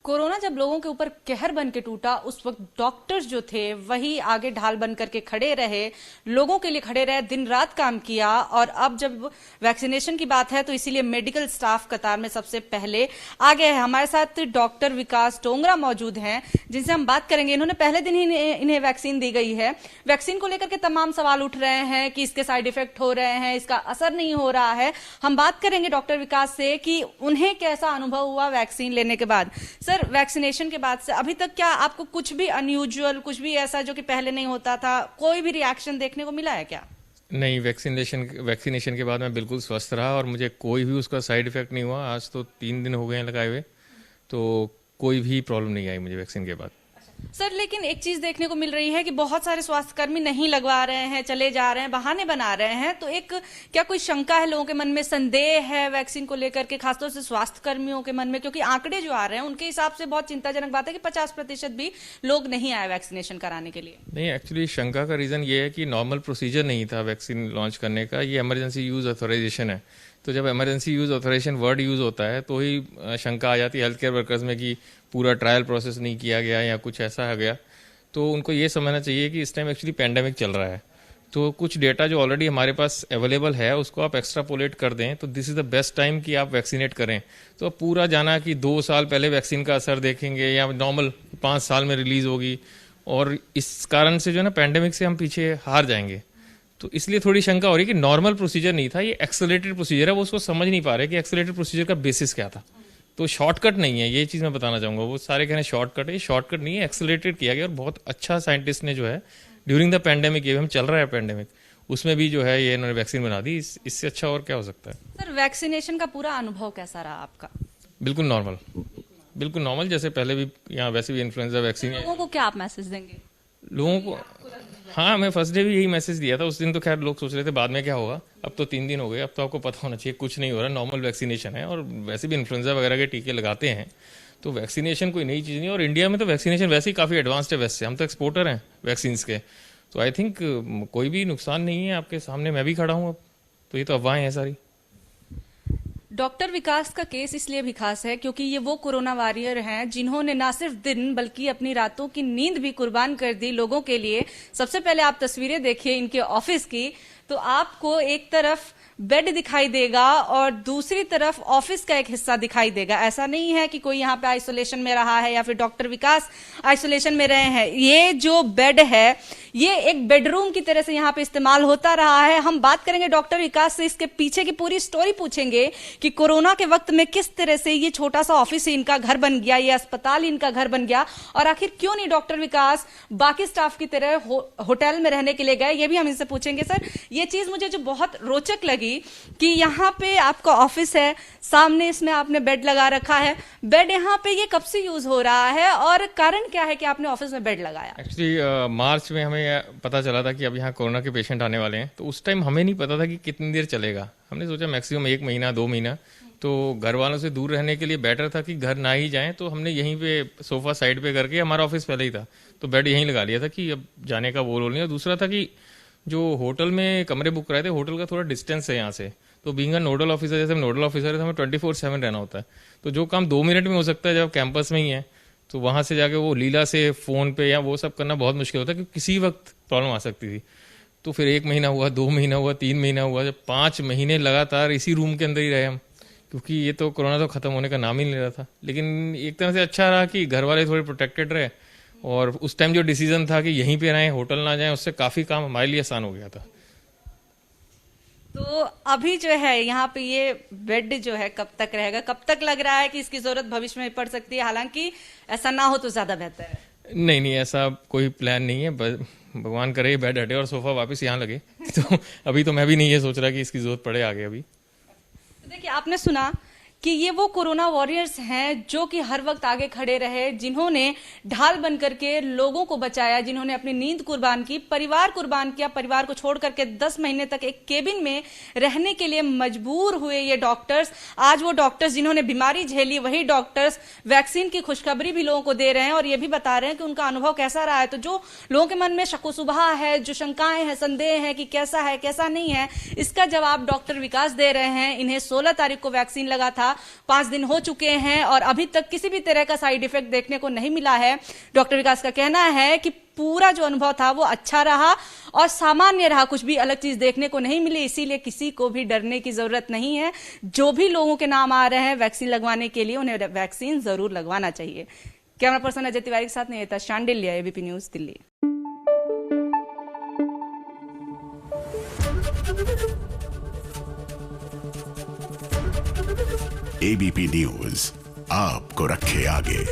Corona जब लोगों के ऊपर कहर बन के टूटा, उस वक्त डॉक्टर्स जो थे वही आगे ढाल बन करके खड़े रहे, लोगों के लिए खड़े रहे, दिन रात काम किया। और अब जब वैक्सीनेशन की बात है तो इसीलिए मेडिकल स्टाफ कतार में सबसे पहले आगे है। हमारे साथ डॉक्टर विकास टोंगरा मौजूद हैं, जिनसे हम बात करेंगे। इन्होंने पहले दिन ही इन्हें वैक्सीन दी गई है। वैक्सीन को लेकर के तमाम सवाल उठ रहे हैं कि इसके साइड इफेक्ट हो रहे हैं, इसका असर नहीं हो रहा है। हम बात करेंगे डॉक्टर विकास से कि उन्हें कैसा अनुभव हुआ वैक्सीन लेने के बाद। सर, वैक्सीनेशन के बाद से अभी तक क्या आपको कुछ भी अनयूजुअल, कुछ भी ऐसा जो कि पहले नहीं होता था, कोई भी रिएक्शन देखने को मिला है क्या? नहीं, वैक्सीनेशन के बाद मैं बिल्कुल स्वस्थ रहा और मुझे कोई भी उसका साइड इफेक्ट नहीं हुआ। आज तो 3 दिन हो गए हैं लगाए हुए, तो कोई भी प्रॉब्लम नहीं आई मुझे वैक्सीन के बाद। सर, लेकिन एक चीज देखने को मिल रही है कि बहुत सारे स्वास्थ्यकर्मी नहीं लगवा रहे हैं, चले जा रहे हैं, बहाने बना रहे हैं। तो एक क्या कोई शंका है लोगों के मन में, संदेह है वैक्सीन को लेकर के, खासतौर से स्वास्थ्यकर्मियों के मन में? क्योंकि आंकड़े जो आ रहे हैं उनके हिसाब से बहुत चिंताजनक बात है कि 50% भी लोग नहीं आए वैक्सीनेशन कराने के लिए। नहीं, एक्चुअली शंका का रीज़न ये है कि नॉर्मल प्रोसीजर नहीं था वैक्सीन लॉन्च करने का, ये इमरजेंसी यूज़ ऑथराइजेशन है। तो जब emergency use authorization word use होता है तो ही शंका आ जाती है हेल्थ केयर वर्कर्स में कि पूरा ट्रायल प्रोसेस नहीं किया गया या कुछ ऐसा हो गया। तो उनको ये समझना चाहिए कि इस टाइम एक्चुअली पैंडेमिक चल रहा है, तो कुछ डेटा जो ऑलरेडी हमारे पास अवेलेबल है उसको आप एक्स्ट्रापोलेट कर दें तो this is the best time कि आप वैक्सीनेट करें। तो अब पूरा जाना कि 2 साल पहले वैक्सीन का असर देखेंगे या नॉर्मल 5 साल में रिलीज़ होगी, और इस कारण से जो है ना पैंडेमिक से हम पीछे हार जाएंगे। तो इसलिए थोड़ी शंका हो रही है कि नॉर्मल प्रोसीजर नहीं था, ये एक्सेलरेटेड प्रोसीजर है। वो उसको समझ नहीं पा रहे कि एक्सेलरेटेड प्रोसीजर का बेसिस क्या था। तो शॉर्टकट नहीं है, ये चीज़ मैं बताना चाहूँगा। वो सारे कह रहे हैं शॉर्टकट है, ये शॉर्टकट नहीं है, एक्सेलरेटेड किया गया। और बहुत अच्छा साइंटिस्ट ने जो है ड्यूरिंग द पैंडेमिक, ये हम चल रहा है पैंडेमिक, उसमें भी जो है ये इन्होंने वैक्सीन बना दी। इससे अच्छा और क्या हो सकता है? सर, वैक्सीनेशन का पूरा अनुभव कैसा रहा आपका? बिल्कुल नॉर्मल, बिल्कुल नॉर्मल, जैसे पहले भी यहाँ वैसे भी इन्फ्लुएंजा वैक्सीन है। लोगों को क्या आप मैसेज देंगे? लोगों को, हाँ, मैं फर्स्ट डे भी यही मैसेज दिया था। उस दिन तो खैर लोग सोच रहे थे बाद में क्या होगा, अब तो 3 दिन हो गए, अब तो आपको पता होना चाहिए कुछ नहीं हो रहा, नॉर्मल वैक्सीनेशन है। और वैसे भी इन्फ्लुएंजा वगैरह के टीके लगाते हैं, तो वैक्सीनेशन कोई नई चीज़ नहीं है। और इंडिया में तो वैक्सीनेशन वैसे ही काफ़ी एडवांस्ड है, वैसे हम तो एक्सपोर्टर हैं वैक्सीन के। तो आई थिंक कोई भी नुकसान नहीं है। आपके सामने मैं भी खड़ा हूँ अब, तो ये तो अफवाहें हैं सारी। डॉक्टर विकास का केस इसलिए भी खास है क्योंकि ये वो कोरोना वॉरियर हैं जिन्होंने ना सिर्फ दिन बल्कि अपनी रातों की नींद भी कुर्बान कर दी लोगों के लिए। सबसे पहले आप तस्वीरें देखिए इनके ऑफिस की, तो आपको एक तरफ बेड दिखाई देगा और दूसरी तरफ ऑफिस का एक हिस्सा दिखाई देगा। ऐसा नहीं है कि कोई यहाँ पे आइसोलेशन में रहा है या फिर डॉक्टर विकास आइसोलेशन में रहे हैं। ये जो बेड है ये एक बेडरूम की तरह से यहाँ पे इस्तेमाल होता रहा है। हम बात करेंगे डॉक्टर विकास से, इसके पीछे की पूरी स्टोरी पूछेंगे कि कोरोना के वक्त में किस तरह से ये छोटा सा ऑफिस ही इनका घर बन गया, ये अस्पताल ही इनका घर बन गया, और आखिर क्यों नहीं डॉक्टर विकास बाकी स्टाफ की तरह होटल में रहने के लिए गए, ये भी हम इनसे पूछेंगे। सर, ये चीज मुझे जो बहुत रोचक लगी कि यहाँ पे आपका ऑफिस है, सामने इसमें आपने बेड लगा रखा है। बेड यहाँ पे ये कब से यूज हो रहा है और कारण क्या है कि आपने ऑफिस में बेड लगाया? एक्चुअली मार्च में हमें पता चला था कि अब यहाँ कोरोना के पेशेंट आने वाले हैं, तो उस टाइम हमें नहीं पता था कि कितनी देर चलेगा। हमने सोचा मैक्सिमम 1 महीना 2 महीना, तो घर वालों से दूर रहने के लिए बेटर था कि घर ना ही जाएं। तो हमने यहीं पे सोफा साइड पे करके, हमारा ऑफिस पहले ही था तो बेड यहीं लगा लिया था कि अब जाने का वो रोल नहीं। और दूसरा था कि जो होटल में कमरे बुक कराए थे, होटल का थोड़ा डिस्टेंस है यहाँ से, तो बीइंग अ नोडल ऑफिसर, जैसे नोडल ऑफिसर है तो हमें 24/7 रहना होता है। तो जो काम 2 मिनट में हो सकता है जब कैंपस में ही है, तो वहाँ से जाके वो लीला से फ़ोन पे या वो सब करना बहुत मुश्किल होता है क्योंकि किसी वक्त प्रॉब्लम आ सकती थी। तो फिर 1 महीना हुआ, 2 महीना हुआ, 3 महीना हुआ, जब 5 महीने लगातार इसी रूम के अंदर ही रहे हम, क्योंकि ये तो कोरोना तो ख़त्म होने का नाम ही नहीं रहा था। लेकिन एक तरह से अच्छा रहा कि घर वाले थोड़े प्रोटेक्टेड रहे, और उस टाइम जो डिसीजन था कि यहीं पे रहें, होटल ना जाएं, उससे काफ़ी काम हमारे लिए आसान हो गया था। तो अभी जो है यहाँ पे ये बेड जो है कब तक रहेगा? कब तक लग रहा है कि इसकी जरूरत भविष्य में पड़ सकती है? हालांकि ऐसा ना हो तो ज्यादा बेहतर है। नहीं, ऐसा कोई प्लान नहीं है। भगवान करे बेड हटे और सोफा वापस यहाँ लगे। तो अभी तो मैं भी नहीं ये सोच रहा कि इसकी जरूरत पड़े आगे अभी। तो देखिए, आपने सुना कि ये वो कोरोना वॉरियर्स हैं जो कि हर वक्त आगे खड़े रहे, जिन्होंने ढाल बन करके लोगों को बचाया, जिन्होंने अपनी नींद कुर्बान की, परिवार कुर्बान किया, परिवार को छोड़ करके 10 महीने तक एक केबिन में रहने के लिए मजबूर हुए ये डॉक्टर्स। आज वो डॉक्टर्स जिन्होंने बीमारी झेली, वही डॉक्टर्स वैक्सीन की खुशखबरी भी लोगों को दे रहे हैं और ये भी बता रहे हैं कि उनका अनुभव कैसा रहा है। तो जो लोगों के मन में शक-ओ-शुबहा है, जो शंकाएं हैं, संदेह है कि कैसा है कैसा नहीं है, इसका जवाब डॉक्टर विकास दे रहे हैं। इन्हें 16 तारीख को वैक्सीन लगा था था, 5 दिन हो चुके हैं और अभी तक किसी भी तरह का साइड इफेक्ट देखने को नहीं मिला है। डॉक्टर विकास का कहना है कि पूरा जो अनुभव था वो अच्छा रहा और सामान्य रहा, कुछ भी अलग चीज देखने को नहीं मिली, इसीलिए किसी को भी डरने की जरूरत नहीं है। जो भी लोगों के नाम आ रहे हैं वैक्सीन लगवाने के लिए, उन्हें वैक्सीन जरूर लगवाना चाहिए। कैमरा पर्सन अजय तिवारी के साथ Niyata Shandilya, ABP News, Delhi. ABP News आपको रखे आगे।